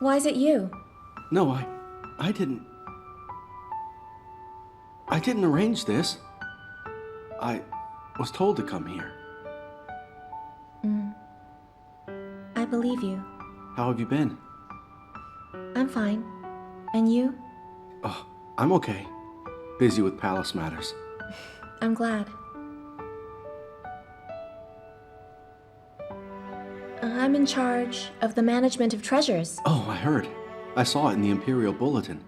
Why is it you? No, I didn't arrange this. I was told to come here. I believe you. How have you been? I'm fine. And you? Oh, I'm okay. Busy with palace matters. I'm glad. I'm in charge of the management of treasures. Oh, I heard. I saw it in the Imperial Bulletin.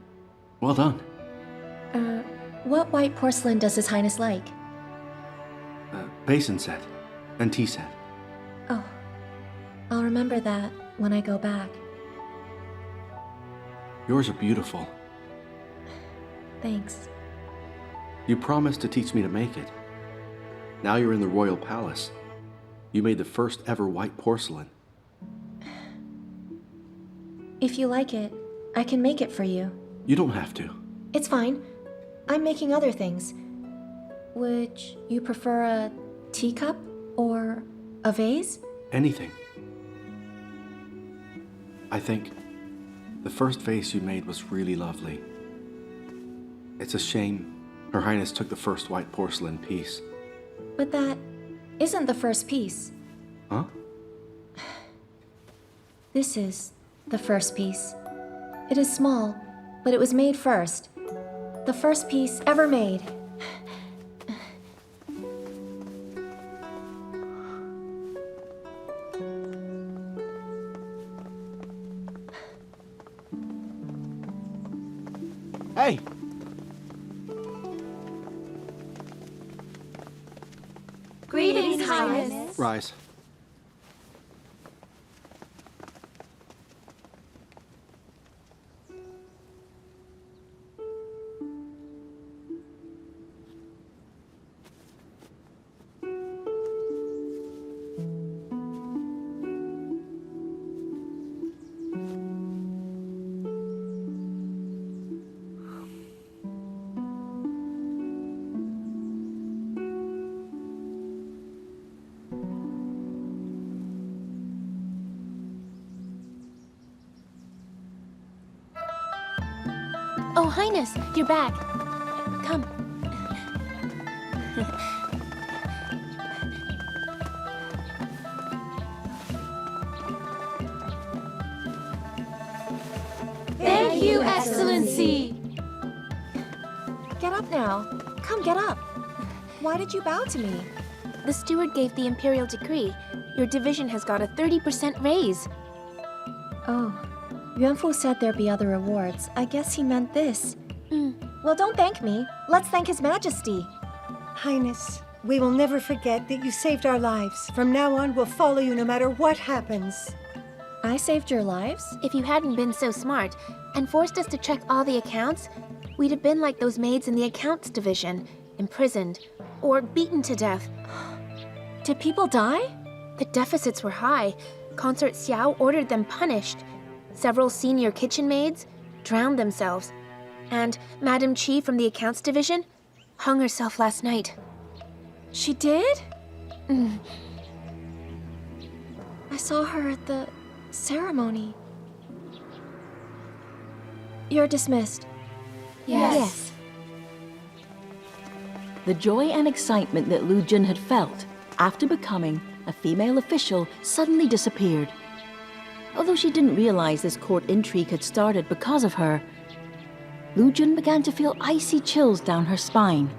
Well done. What white porcelain does His Highness like? Basin set and tea set. Oh, I'll remember that when I go back. Yours are beautiful. Thanks. You promised to teach me to make it. Now you're in the royal palace. You made the first ever white porcelain. If you like it, I can make it for you. You don't have to. It's fine. I'm making other things. Would you prefer a teacup or a vase? Anything. I think the first vase you made was really lovely. It's a shame Her Highness took the first white porcelain piece. But that isn't the first piece. Huh? This is the first piece. It is small, but it was made first. The first piece ever made. Hey! Greetings, Highness. Rise. Oh, Highness, you're back. Come. Thank you, Excellency. Get up now. Come, get up. Why did you bow to me? The steward gave the imperial decree. Your division has got a 30% raise. Oh, Yuanfu said there'd be other rewards. I guess he meant this. Well, don't thank me. Let's thank His Majesty. Highness, we will never forget that you saved our lives. From now on, we'll follow you no matter what happens. I saved your lives? If you hadn't been so smart and forced us to check all the accounts, we'd have been like those maids in the accounts division, imprisoned or beaten to death. Did people die? The deficits were high. Consort Xiao ordered them punished. Several senior kitchen maids drowned themselves. And Madame Chi from the accounts division hung herself last night. She did? I saw her at the ceremony. You're dismissed. Yes. The joy and excitement that Lu Jun had felt after becoming a female official suddenly disappeared. Although she didn't realize this court intrigue had started because of her, Lu Jun began to feel icy chills down her spine.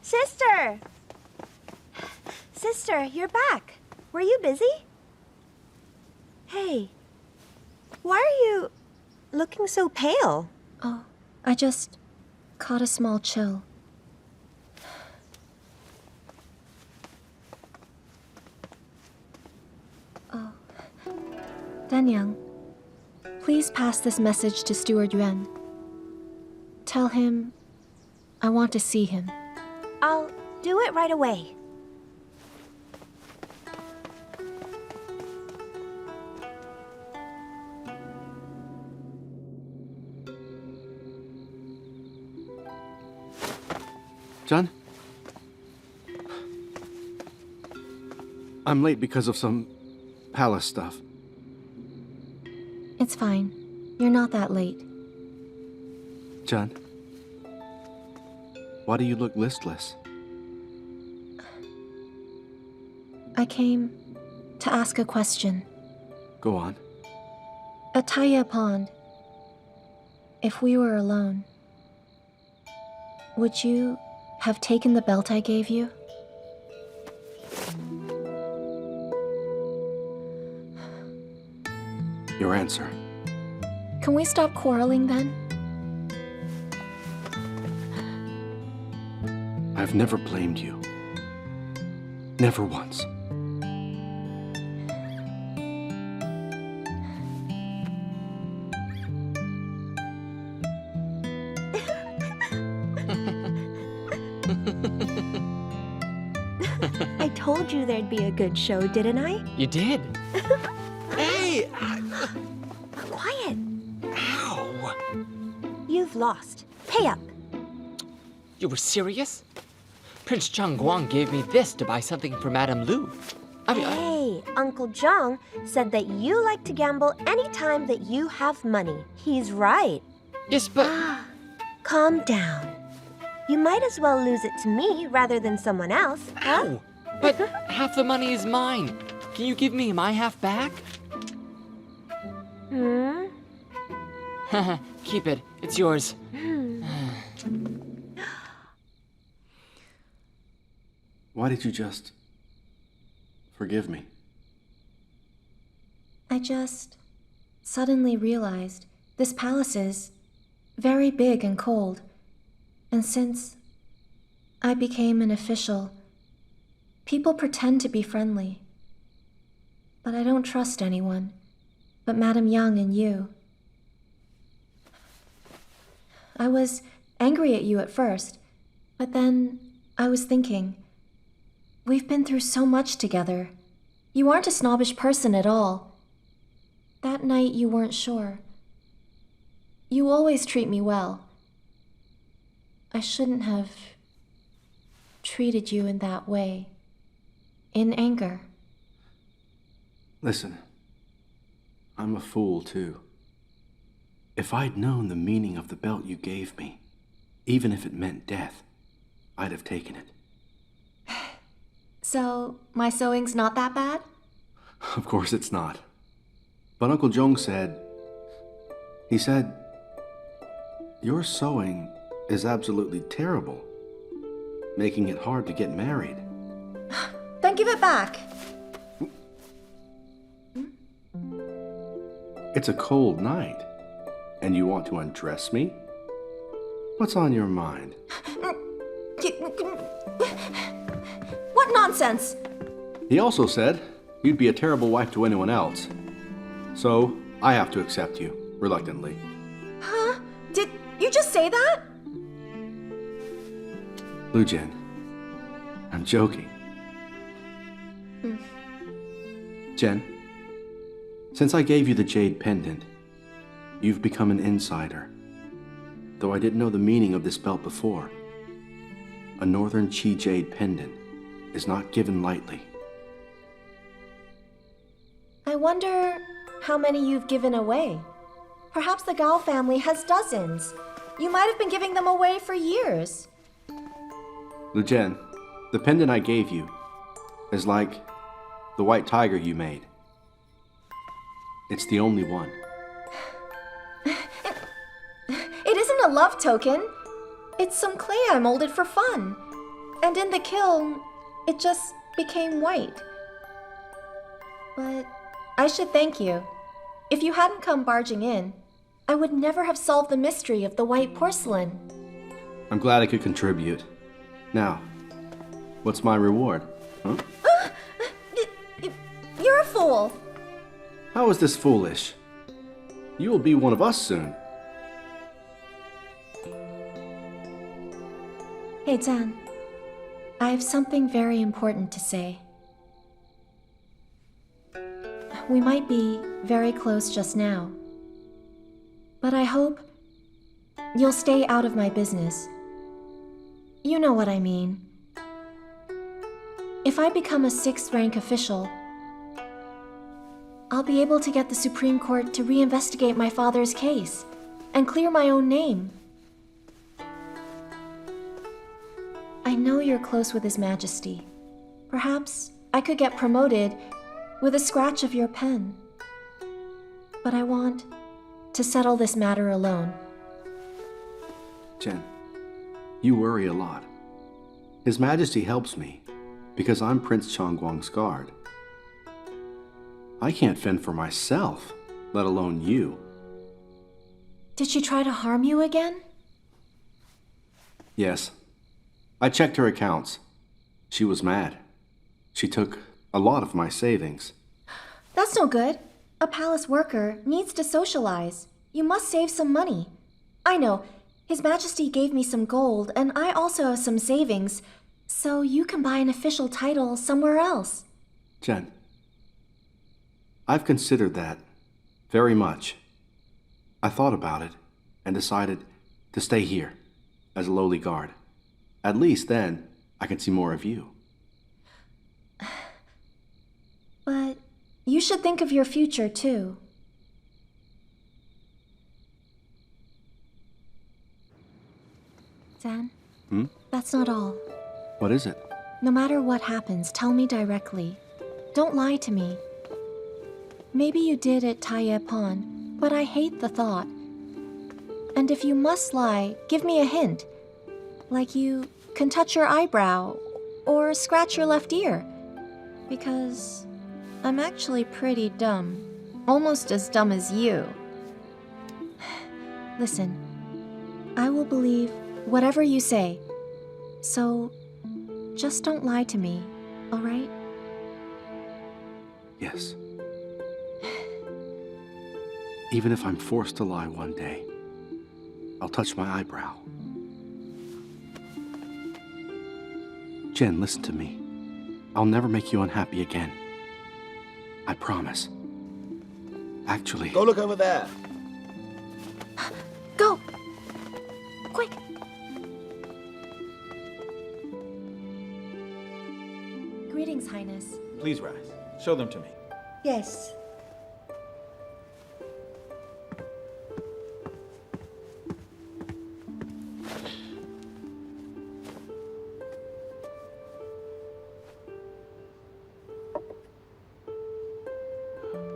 Sister! Sister, you're back. Were you busy? Hey, why are you looking so pale? Oh, I just caught a small chill. Oh, Danyang, please pass this message to Steward Yuan. Tell him I want to see him. I'll do it right away. Zhen? I'm late because of some palace stuff. It's fine. You're not that late. Zhen, why do you look listless? I came to ask a question. Go on. At Taya Pond, if we were alone, would you have taken the belt I gave you? Your answer. Can we stop quarreling then? I've never blamed you. Never once. I told you there'd be a good show, didn't I? You did. Hey! Quiet. Ow! You've lost. Pay up. You were serious? Prince Changguang gave me this to buy something for Madame Lu. Hey, Uncle Zhang said that you like to gamble any time that you have money. He's right. Yes, but... Calm down. You might as well lose it to me rather than someone else, huh? Ow! But half the money is mine. Can you give me my half back? Keep it. It's yours. Why did you just forgive me? I just suddenly realized this palace is very big and cold. And since I became an official, people pretend to be friendly. But I don't trust anyone but Madame Yang and you. I was angry at you at first, but then I was thinking, we've been through so much together. You aren't a snobbish person at all. That night you weren't sure. You always treat me well. I shouldn't have treated you in that way. In anger. Listen, I'm a fool too. If I'd known the meaning of the belt you gave me, even if it meant death, I'd have taken it. So, my sewing's not that bad? Of course it's not. But Uncle Zhong said, your sewing is absolutely terrible, making it hard to get married. Then give it back. It's a cold night, and you want to undress me? What's on your mind? What nonsense! He also said you'd be a terrible wife to anyone else. So, I have to accept you, reluctantly. Huh? Did you just say that? Lu Zhen, I'm joking. Zhen, since I gave you the jade pendant, you've become an insider. Though I didn't know the meaning of this belt before. A northern Qi jade pendant is not given lightly. I wonder how many you've given away. Perhaps the Gao family has dozens. You might have been giving them away for years. Lu Zhen, the pendant I gave you is like the white tiger you made. It's the only one. It isn't a love token. It's some clay I molded for fun. And in the kiln, it just became white. But I should thank you. If you hadn't come barging in, I would never have solved the mystery of the white porcelain. I'm glad I could contribute. Now, what's my reward, huh? You're a fool. How is this foolish? You will be one of us soon. Hey, Zhen. I have something very important to say. We might be very close just now, but I hope you'll stay out of my business. You know what I mean. if I become a 6th rank official, I'll be able to get the Supreme Court to reinvestigate my father's case and clear my own name. I know you're close with His Majesty. Perhaps I could get promoted with a scratch of your pen. But I want to settle this matter alone. Chen, you worry a lot. His Majesty helps me because I'm Prince Changguang's guard. I can't fend for myself, let alone you. Did she try to harm you again? Yes. I checked her accounts. She was mad. She took a lot of my savings. That's no good. A palace worker needs to socialize. You must save some money. I know. His Majesty gave me some gold, and I also have some savings, so you can buy an official title somewhere else. Chen, I've considered that very much. I thought about it and decided to stay here as a lowly guard. At least then, I can see more of you. But you should think of your future, too. Zhen? That's not all. What is it? No matter what happens, tell me directly. Don't lie to me. Maybe you did at Taiyepon, but I hate the thought. And if you must lie, give me a hint. Like you can touch your eyebrow or scratch your left ear. Because I'm actually pretty dumb. Almost as dumb as you. Listen, I will believe whatever you say. So, just don't lie to me, all right? Yes. Even if I'm forced to lie one day, I'll touch my eyebrow. Jen, listen to me. I'll never make you unhappy again. I promise. Actually... Go look over there. Go! Quick! Greetings, Highness. Please rise. Show them to me. Yes.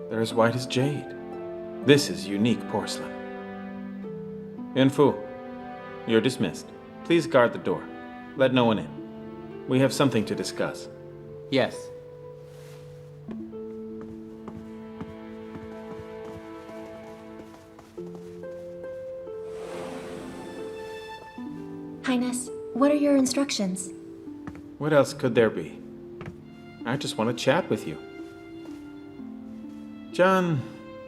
They're as white as jade. This is unique porcelain. Yanfu, you're dismissed. Please guard the door. Let no one in. We have something to discuss. Yes. Highness, what are your instructions? What else could there be? I just want to chat with you. John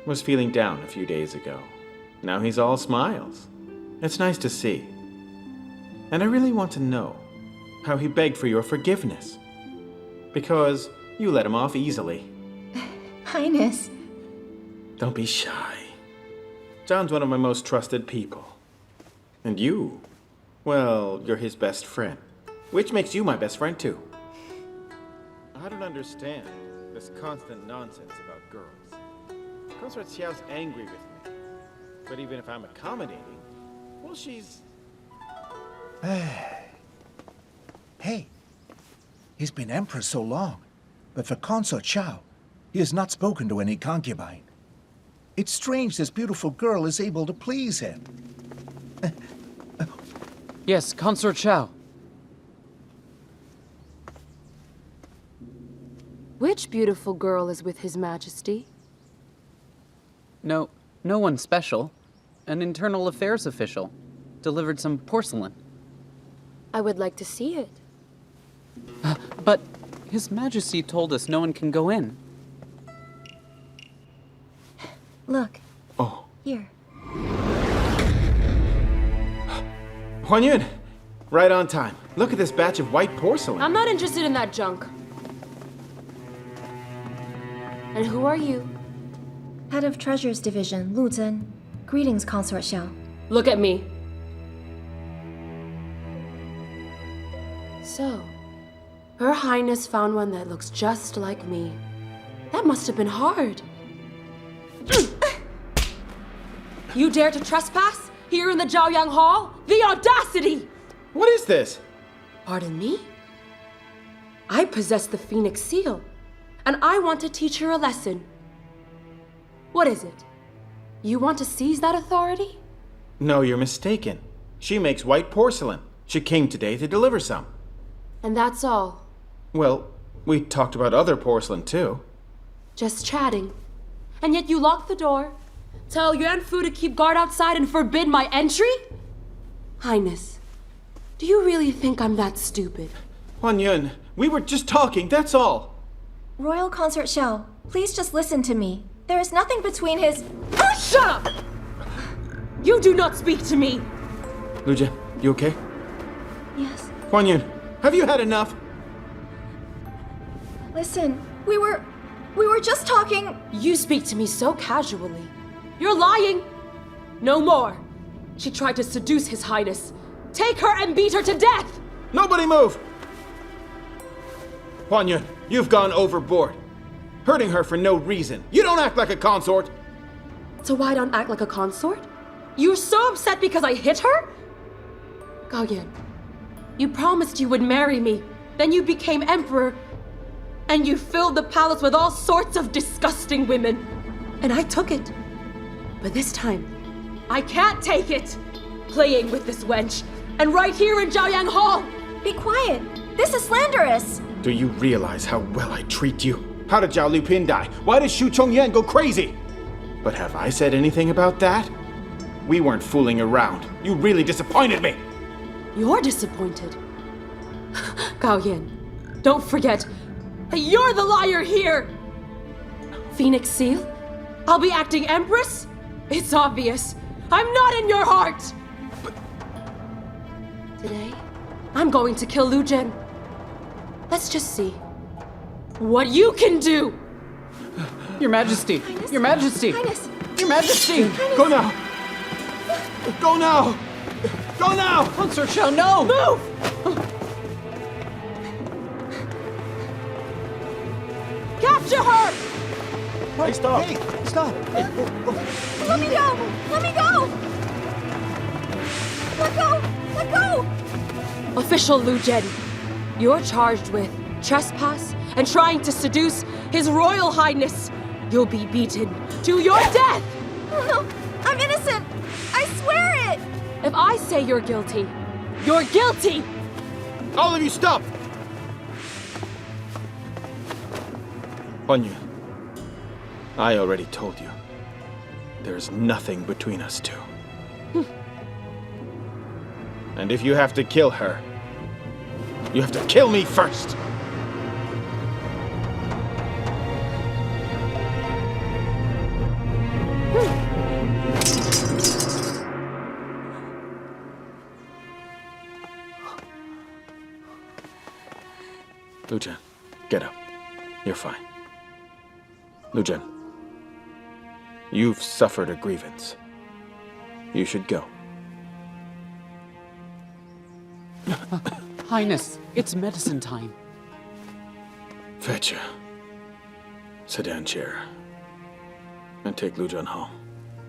was feeling down a few days ago. Now he's all smiles. It's nice to see. And I really want to know how he begged for your forgiveness. Because you let him off easily. Highness. Don't be shy. John's one of my most trusted people. And you, well, you're his best friend. Which makes you my best friend too. I don't understand this constant nonsense about girls. Consort Xiao's angry with me. But even if I'm accommodating, well, she's... Hey, he's been emperor so long, but for Consort Xiao, he has not spoken to any concubine. It's strange this beautiful girl is able to please him. Yes, Consort Xiao. Which beautiful girl is with His Majesty? No one special. An internal affairs official. Delivered some porcelain. I would like to see it. But His Majesty told us no one can go in. Look. Oh. Here. Huan Yun! Right on time. Look at this batch of white porcelain. I'm not interested in that junk. And who are you? Head of Treasures Division, Lu Zhen. Greetings, Consort Xiao. Look at me. So, Her Highness found one that looks just like me. That must have been hard. You dare to trespass here in the Zhaoyang Hall? The audacity! What is this? Pardon me? I possess the Phoenix Seal, and I want to teach her a lesson. What is it? You want to seize that authority? No, you're mistaken. She makes white porcelain. She came today to deliver some. And that's all? Well, we talked about other porcelain too. Just chatting. And yet you locked the door, tell Yuan Fu to keep guard outside and forbid my entry? Highness, do you really think I'm that stupid? Huan Yun, we were just talking, that's all. Royal Consort Xiao, please just listen to me. There is nothing between his... Shut up! You do not speak to me! Lu Zhen, you okay? Yes. Huan Yun, have you had enough? Listen, we were just talking... You speak to me so casually. You're lying! No more! She tried to seduce His Highness. Take her and beat her to death! Nobody move! Huan Yun, you've gone overboard. Hurting her for no reason. You don't act like a consort! So why don't act like a consort? You're so upset because I hit her? Gao Yan, you promised you would marry me. Then you became emperor. And you filled the palace with all sorts of disgusting women. And I took it. But this time, I can't take it. Playing with this wench. And right here in Zhaoyang Hall. Be quiet. This is slanderous. Do you realize how well I treat you? How did Zhao Lupin die? Why did Shu Chongyan go crazy? But have I said anything about that? We weren't fooling around. You really disappointed me. You're disappointed. Gao Yan, don't forget, you're the liar here! Phoenix Seal? I'll be acting Empress? It's obvious. I'm not in your heart! But... Today, I'm going to kill Lu Zhen. Let's just see what you can do! Your Majesty! Highness? Your Majesty! Highness! Your Majesty! Highness! Go now! Go now! Go now! Consort Xiao, no! Move! Capture her! Hey, stop! Hey, stop! Let me go! Let me go! Let go! Let go! Official Lu Zhen, you're charged with trespass and trying to seduce His Royal Highness. You'll be beaten to your death! No, I'm innocent! I swear it! If I say you're guilty, you're guilty! All of you stop! Huan Yun, I already told you. There's nothing between us two. And if you have to kill her, you have to kill me first! Lu Zhen, get up. You're fine. Lu Zhen, you've suffered a grievance. You should go. Highness, it's medicine time. Fetch a sedan chair and take Lu Zhen home.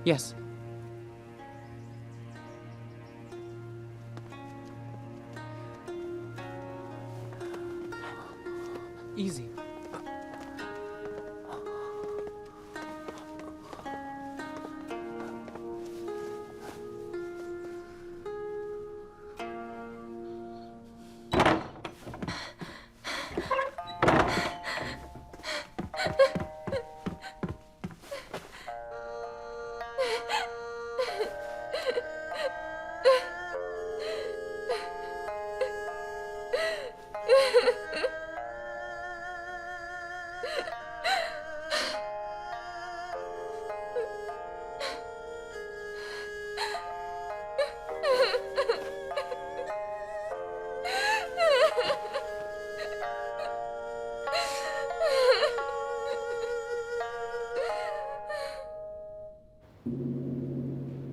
Yes. Easy.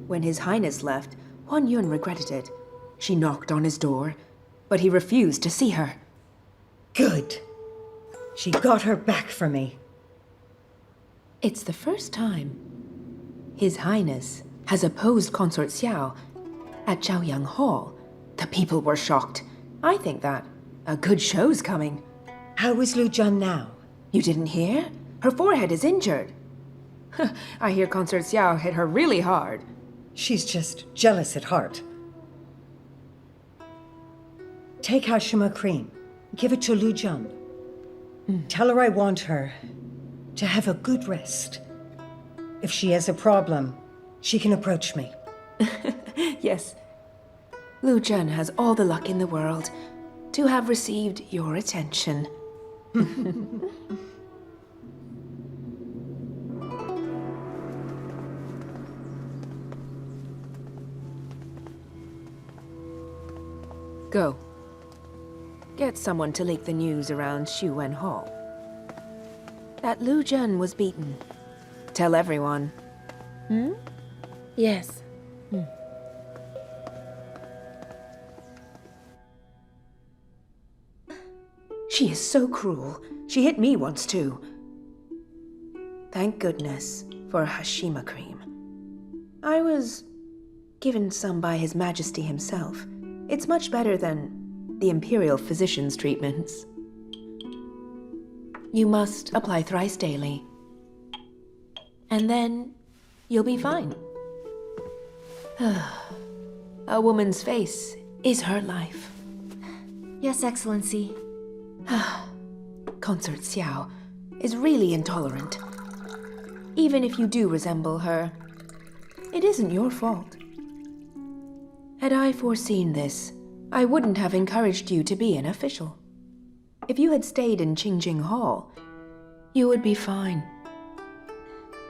When His Highness left, Huan Yun regretted it. She knocked on his door, but he refused to see her. Good. She got her back for me. It's the first time His Highness has opposed Consort Xiao at Zhaoyang Hall. The people were shocked. I think that a good show's coming. How is Lu Zhen now? You didn't hear? Her forehead is injured. I hear Consort Xiao hit her really hard. She's just jealous at heart. Take Hashima cream. Give it to Lu Zhen. Tell her I want her to have a good rest. If she has a problem, she can approach me. Yes. Lu Zhen has all the luck in the world to have received your attention. Go. Get someone to leak the news around Xuwen Hall. That Lu Zhen was beaten. Tell everyone. Yes. She is so cruel. She hit me once too. Thank goodness for Hashima cream. I was given some by His Majesty himself. It's much better than the Imperial physician's treatments. You must apply thrice daily. And then you'll be fine. A woman's face is her life. Yes, Excellency. Consort Xiao is really intolerant. Even if you do resemble her, it isn't your fault. Had I foreseen this, I wouldn't have encouraged you to be an official. If you had stayed in Qingjing Hall, you would be fine.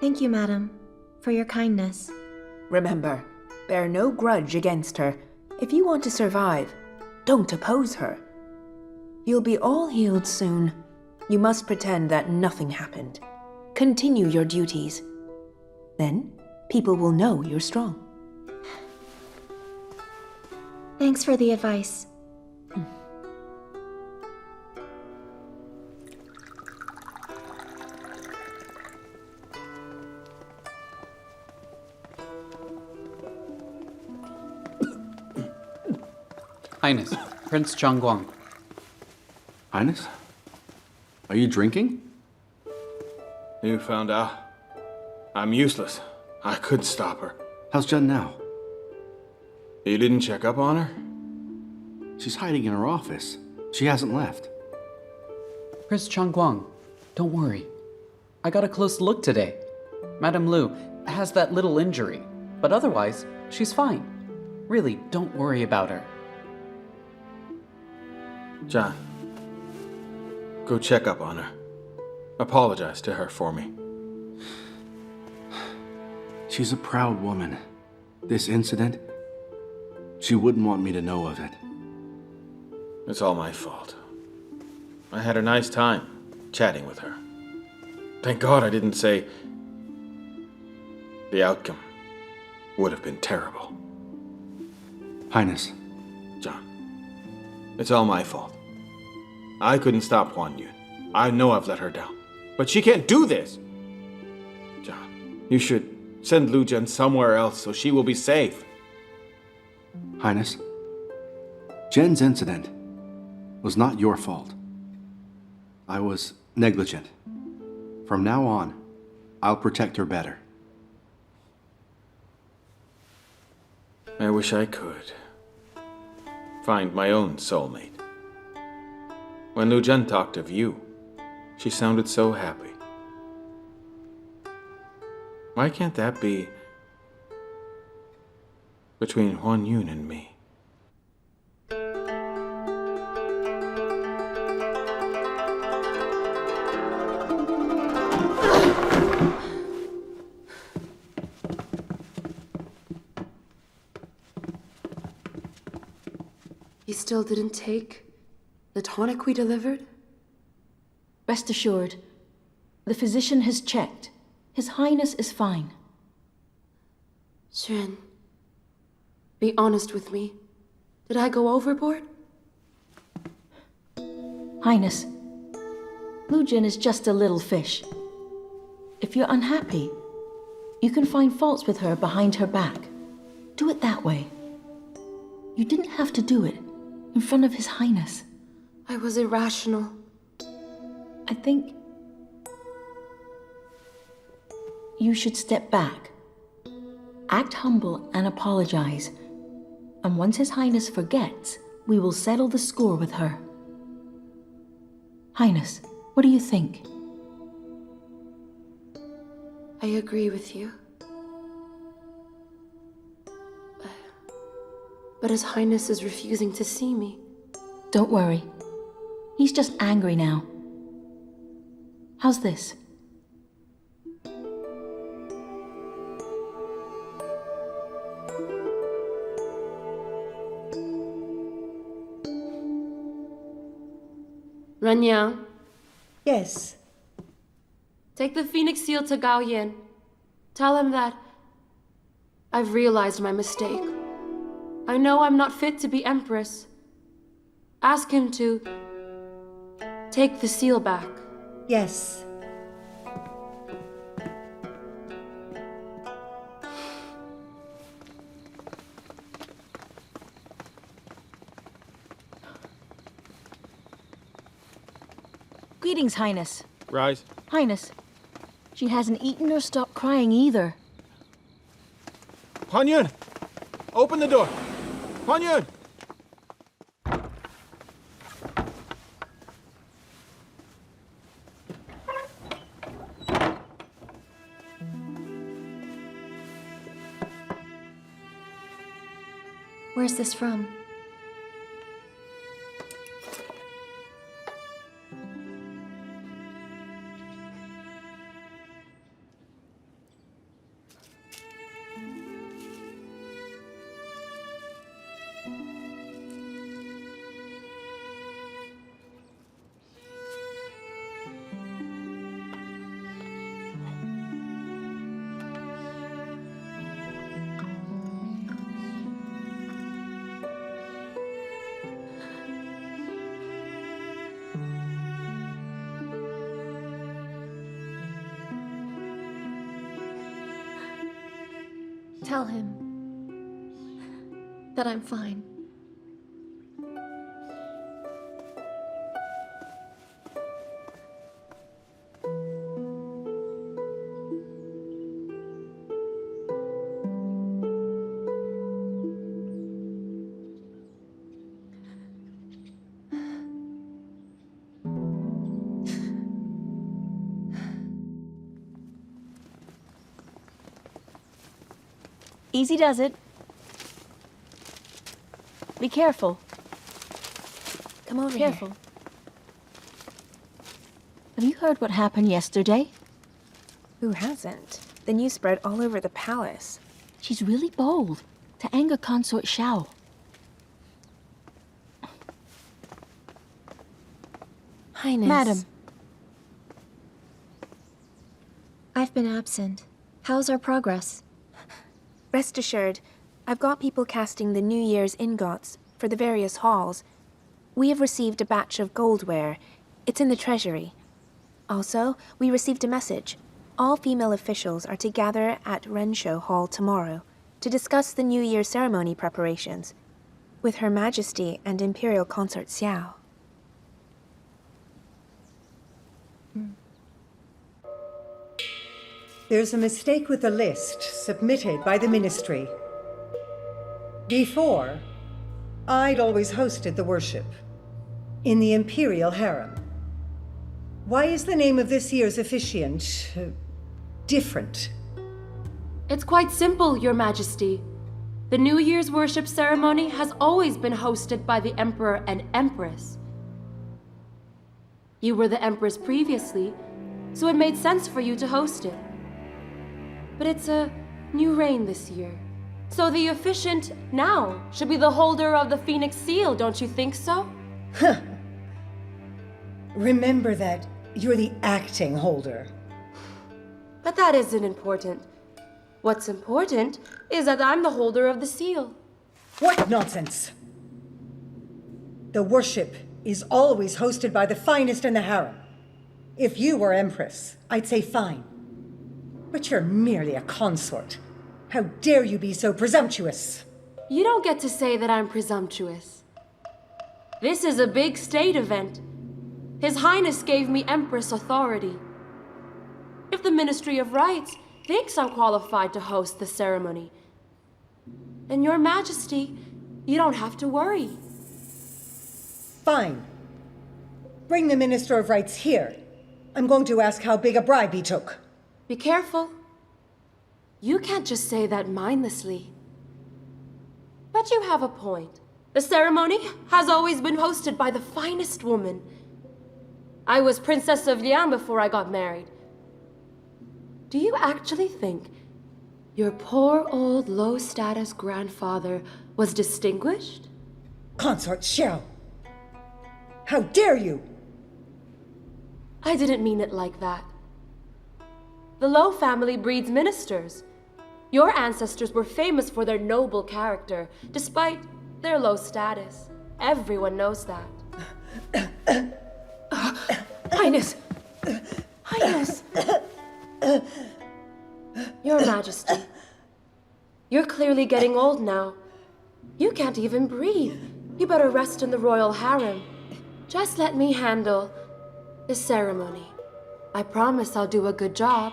Thank you, madam, for your kindness. Remember, bear no grudge against her. If you want to survive, don't oppose her. You'll be all healed soon. You must pretend that nothing happened. Continue your duties. Then, people will know you're strong. Thanks for the advice. Highness, Prince Changguang. Highness? Are you drinking? You found out. I'm useless. I couldn't stop her. How's Zhen now? You didn't check up on her? She's hiding in her office. She hasn't left. Prince Changguang, don't worry. I got a close look today. Madame Lu has that little injury, but otherwise, she's fine. Really, don't worry about her. John, go check up on her. Apologize to her for me. She's a proud woman. This incident, she wouldn't want me to know of it. It's all my fault. I had a nice time chatting with her. Thank God I didn't say the outcome would have been terrible. Highness. John, it's all my fault. I couldn't stop Huan Yun. I know I've let her down. But she can't do this! John, you should send Lu Zhen somewhere else so she will be safe. Highness, Zhen's incident was not your fault. I was negligent. From now on, I'll protect her better. I wish I could find my own soulmate. When Lu Zhen talked of you, she sounded so happy. Why can't that be between Huan Yun and me? You still didn't take the tonic we delivered? Rest assured, the physician has checked. His Highness is fine. Zhen, be honest with me. Did I go overboard? Highness, Lu Jin is just a little fish. If you're unhappy, you can find faults with her behind her back. Do it that way. You didn't have to do it in front of His Highness. I was irrational. I think you should step back, act humble and apologize. And once His Highness forgets, we will settle the score with her. Highness, what do you think? I agree with you. But His Highness is refusing to see me. Don't worry. He's just angry now. How's this? Ranyang, Yes. take the Phoenix Seal to Gao Yin. Tell him that I've realized my mistake. I know I'm not fit to be Empress. Ask him to take the seal back. Yes. Greetings, Highness. Rise. Highness, she hasn't eaten or stopped crying either. Huan Yun! Open the door! Huan Yun! Where's this from? Tell him that I'm fine. Easy does it. Be careful. Come over Careful. here. Have you heard what happened yesterday? Who hasn't? The news spread all over the palace. She's really bold to anger Consort Xiao. Highness. Madam. I've been absent. How's our progress? Rest assured, I've got people casting the New Year's ingots for the various halls. We have received a batch of goldware. It's in the treasury. Also, we received a message. All female officials are to gather at Rensho Hall tomorrow to discuss the New Year ceremony preparations with Her Majesty and Imperial Consort Xiao. There's a mistake with the list submitted by the ministry. Before, I'd always hosted the worship in the Imperial Harem. Why is the name of this year's officiant different? It's quite simple, Your Majesty. The New Year's worship ceremony has always been hosted by the Emperor and Empress. You were the Empress previously, so it made sense for you to host it. But it's a new reign this year. So the officiant now should be the holder of the Phoenix Seal, don't you think so? Remember that you're the acting holder. But that isn't important. What's important is that I'm the holder of the seal. What nonsense! The worship is always hosted by the finest in the harem. If you were Empress, I'd say fine. But you're merely a consort. How dare you be so presumptuous? You don't get to say that I'm presumptuous. This is a big state event. His Highness gave me Empress authority. If the Ministry of Rites thinks I'm qualified to host the ceremony, then Your Majesty, you don't have to worry. Fine. Bring the Minister of Rites here. I'm going to ask how big a bribe he took. Be careful. You can't just say that mindlessly. But you have a point. The ceremony has always been hosted by the finest woman. I was Princess of Liying before I got married. Do you actually think your poor old low-status grandfather was distinguished? Consort Xiao! How dare you! I didn't mean it like that. The Low family breeds ministers. Your ancestors were famous for their noble character, despite their low status. Everyone knows that. Highness! Highness! Your Majesty, you're clearly getting old now. You can't even breathe. You better rest in the royal harem. Just let me handle the ceremony. I promise I'll do a good job.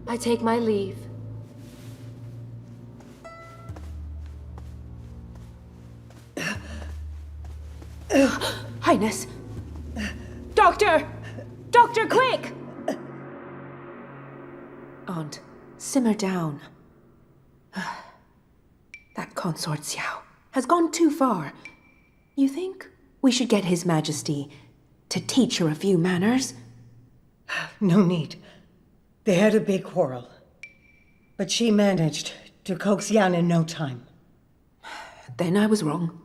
I take my leave. Highness! Doctor! Doctor, quick! Aunt, simmer down. That consort Xiao has gone too far. You think we should get His Majesty to teach her a few manners? No need. They had a big quarrel. But she managed to coax Yan in no time. Then I was wrong.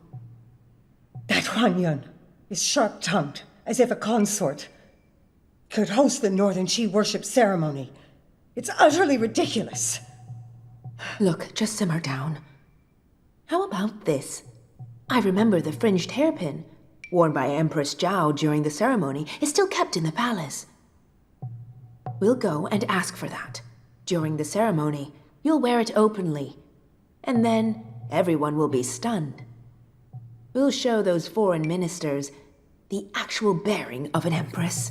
That Huan Yun is sharp-tongued, as if a consort could host the Northern Chi worship ceremony. It's utterly ridiculous. Look, just simmer down. How about this? I remember the fringed hairpin, worn by Empress Zhao during the ceremony, is still kept in the palace. We'll go and ask for that. During the ceremony, you'll wear it openly. And then everyone will be stunned. We'll show those foreign ministers the actual bearing of an empress.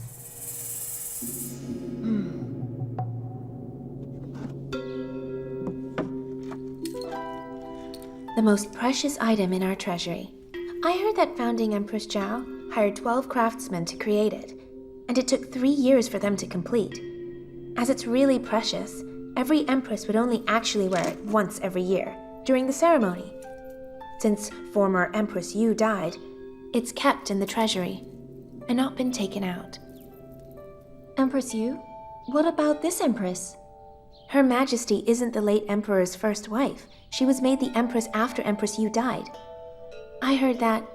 The most precious item in our treasury. I heard that founding Empress Zhao hired 12 craftsmen to create it, and it took 3 years for them to complete. As it's really precious, every empress would only actually wear it once every year, during the ceremony. Since former Empress Yu died, it's kept in the treasury, and not been taken out. Empress Yu? What about this empress? Her Majesty isn't the late Emperor's first wife. She was made the Empress after Empress Yu died. I heard that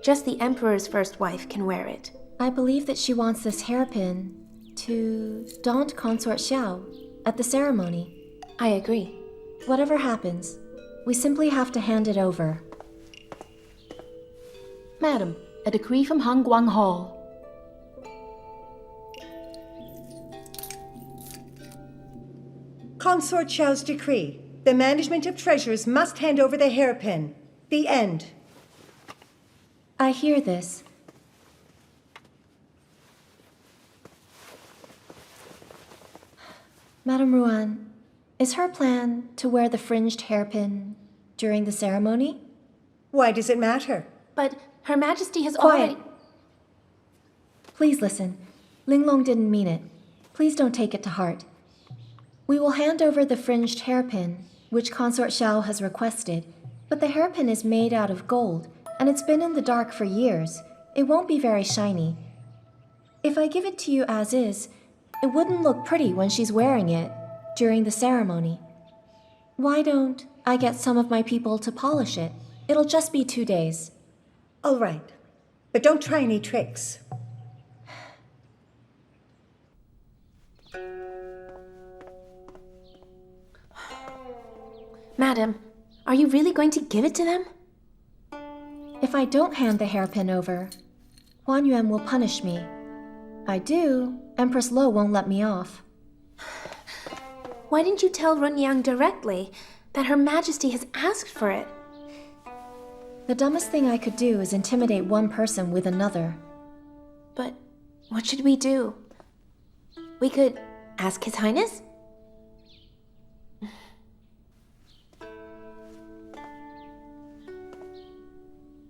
just the Emperor's first wife can wear it. I believe that she wants this hairpin to daunt Consort Xiao at the ceremony. I agree. Whatever happens, we simply have to hand it over. Madam, a decree from Hangguang Hall. Consort Xiao's decree. The management of treasures must hand over the hairpin. The end. I hear this. Madame Ruan, is her plan to wear the fringed hairpin during the ceremony? Why does it matter? But Her Majesty has Quiet. already... Please listen. Linglong didn't mean it. Please don't take it to heart. We will hand over the fringed hairpin, which Consort Xiao has requested, but the hairpin is made out of gold, and it's been in the dark for years. It won't be very shiny. If I give it to you as is, it wouldn't look pretty when she's wearing it during the ceremony. Why don't I get some of my people to polish it? It'll just be 2 days. All right. But don't try any tricks. Madam, are you really going to give it to them? If I don't hand the hairpin over, Huan Yuan will punish me. I do, Empress Lo won't let me off. Why didn't you tell Runyang directly that Her Majesty has asked for it? The dumbest thing I could do is intimidate one person with another. But what should we do? We could ask His Highness?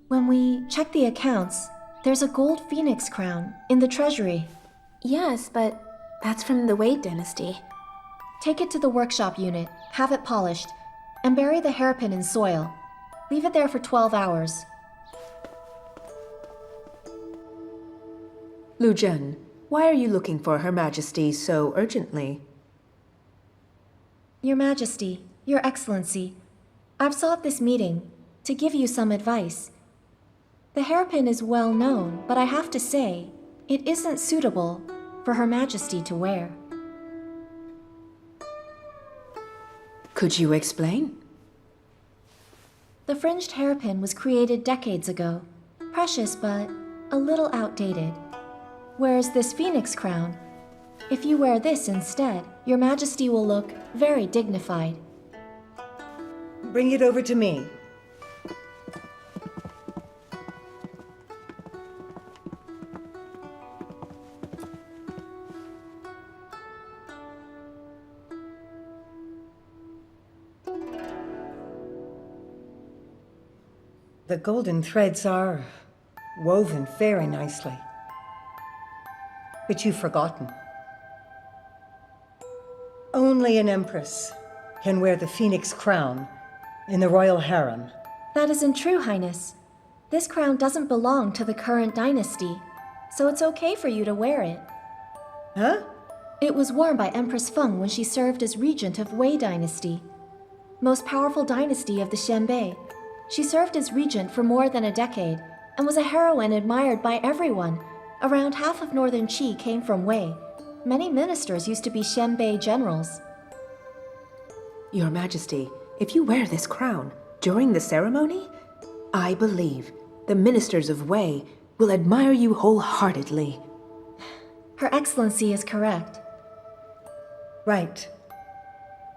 When we check the accounts, there's a gold phoenix crown in the treasury. Yes, but that's from the Wei dynasty. Take it to the workshop unit, have it polished, and bury the hairpin in soil. Leave it there for 12 hours. Lu Zhen, why are you looking for Her Majesty so urgently? Your Majesty, Your Excellency, I've sought this meeting to give you some advice. The hairpin is well known, but I have to say, it isn't suitable for Her Majesty to wear. Could you explain? The fringed hairpin was created decades ago, precious but a little outdated. Whereas this phoenix crown, if you wear this instead, Your Majesty will look very dignified. Bring it over to me. The golden threads are woven very nicely. But you've forgotten. Only an empress can wear the phoenix crown in the royal harem. That isn't true, Highness. This crown doesn't belong to the current dynasty, so it's okay for you to wear it. Huh? It was worn by Empress Feng when she served as regent of Wei dynasty, most powerful dynasty of the Xianbei. She served as regent for more than a decade and was a heroine admired by everyone. Around half of northern Qi came from Wei. Many ministers used to be Xianbei generals. Your Majesty, if you wear this crown during the ceremony, I believe the ministers of Wei will admire you wholeheartedly. Her Excellency is correct. Right.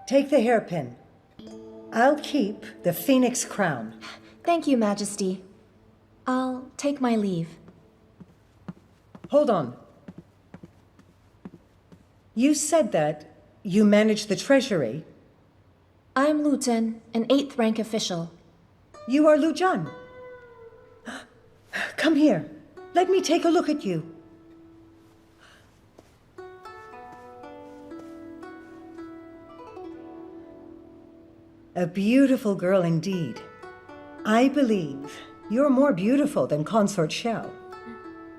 Take the hairpin. I'll keep the phoenix crown. Thank you, Majesty. I'll take my leave. Hold on. You said that you manage the treasury. I'm Lu Zhen, an 8th rank official. You are Lu Zhen. Come here. Let me take a look at you. A beautiful girl indeed. I believe you're more beautiful than Consort Xiao.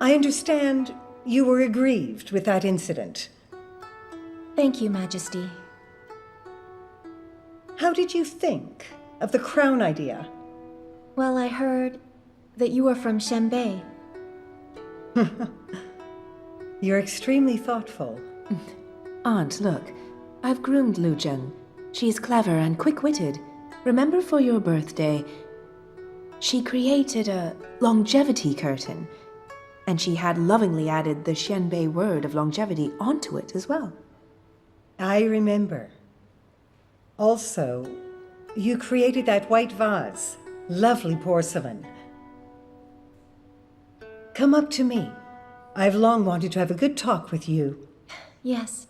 I understand you were aggrieved with that incident. Thank you, Majesty. How did you think of the crown idea? Well, I heard that you were from Xianbei. You're extremely thoughtful. Aunt, look. I've groomed Lu Zhen. She's clever and quick-witted. Remember for your birthday, she created a longevity curtain, and she had lovingly added the Xianbei word of longevity onto it as well. I remember. Also, you created that white vase. Lovely porcelain. Come up to me. I've long wanted to have a good talk with you. Yes.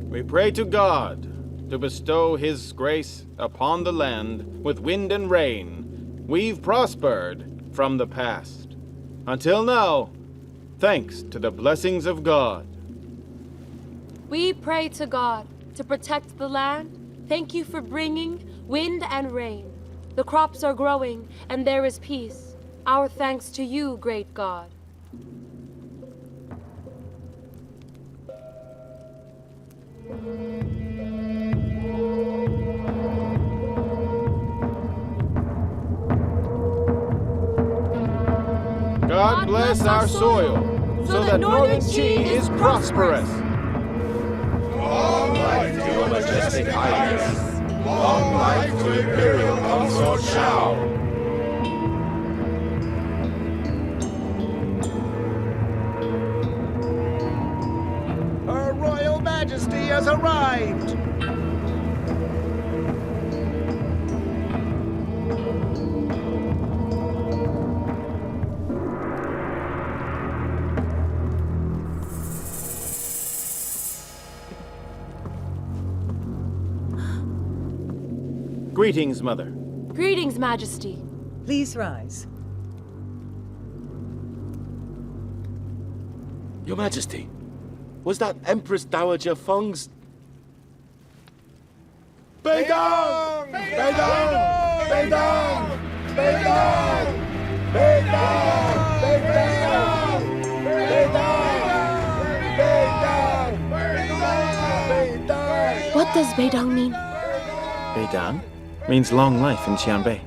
We pray to God to bestow His grace upon the land with wind and rain, we've prospered from the past. Until now, thanks to the blessings of God. We pray to God to protect the land. Thank you for bringing wind and rain. The crops are growing and there is peace. Our thanks to you, great God. God bless our soil, so that Northern Qi is prosperous. Long life to your majestic highness. Long life to Imperial Consort Xiao. Her Royal Majesty has arrived! Greetings, Mother. Greetings, Majesty. Please rise. Your Majesty, was that Empress Dowager Feng's... Beidong! Beidong! Beidong! Beidong! Beidong! Beidong! Beidong! What does Beidong mean? Beidang means long life in Xianbei.